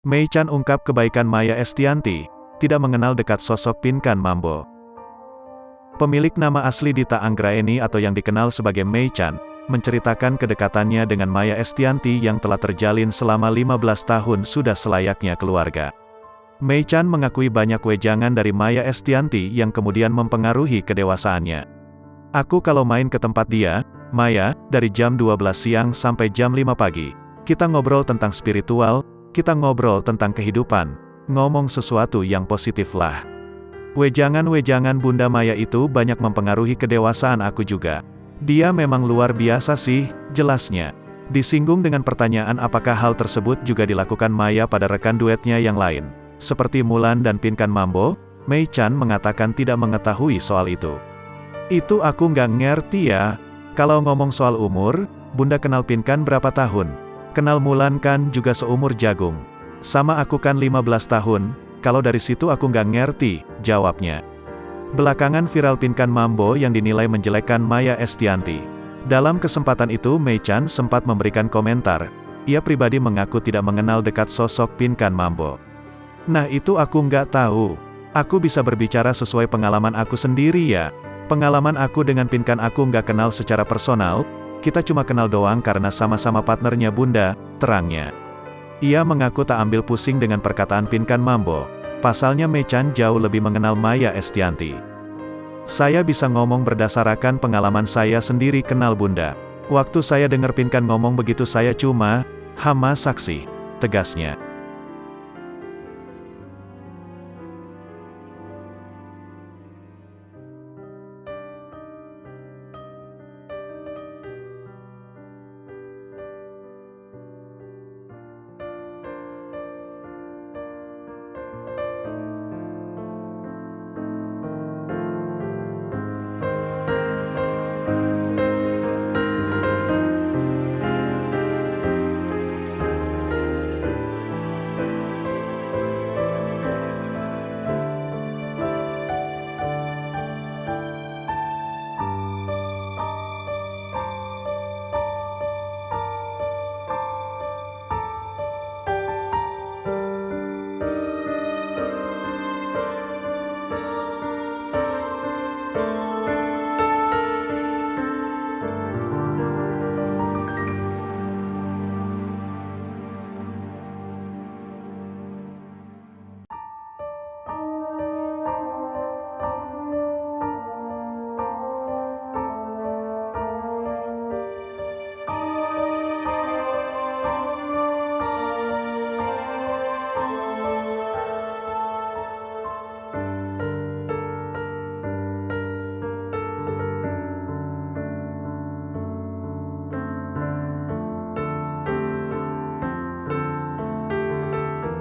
Mei Chan ungkap kebaikan Maya Estianty, tidak mengenal dekat sosok Pinkan Mambo. Pemilik nama asli Dita Anggraeni atau yang dikenal sebagai Mei Chan, menceritakan kedekatannya dengan Maya Estianty yang telah terjalin selama 15 tahun sudah selayaknya keluarga. Mei Chan mengakui banyak wejangan dari Maya Estianty yang kemudian mempengaruhi kedewasaannya. Aku kalau main ke tempat dia, Maya, dari jam 12 siang sampai jam 5 pagi. Kita ngobrol tentang spiritual, kita ngobrol tentang kehidupan, ngomong sesuatu yang positif lah. Wejangan-wejangan Bunda Maya itu banyak mempengaruhi kedewasaan aku juga. Dia memang luar biasa sih, jelasnya. Disinggung dengan pertanyaan apakah hal tersebut juga dilakukan Maya pada rekan duetnya yang lain, seperti Mulan dan Pinkan Mambo, Mei Chan mengatakan tidak mengetahui soal itu. Itu aku nggak ngerti ya. Kalau ngomong soal umur, Bunda kenal Pinkan berapa tahun? Kenal Mulan kan juga seumur jagung. Sama aku kan 15 tahun, kalau dari situ aku nggak ngerti, jawabnya. Belakangan viral Pinkan Mambo yang dinilai menjelekkan Maya Estianty. Dalam kesempatan itu Mei Chan sempat memberikan komentar, ia pribadi mengaku tidak mengenal dekat sosok Pinkan Mambo. Nah itu aku nggak tahu. Aku bisa berbicara sesuai pengalaman aku sendiri ya. Pengalaman aku dengan Pinkan aku nggak kenal secara personal, kita cuma kenal doang karena sama-sama partnernya Bunda, terangnya. Ia mengaku tak ambil pusing dengan perkataan Pinkan Mambo. Pasalnya Mei Chan jauh lebih mengenal Maya Estianty. Saya bisa ngomong berdasarkan pengalaman saya sendiri kenal Bunda. Waktu saya dengar Pinkan ngomong begitu saya cuma, hama saksi, tegasnya.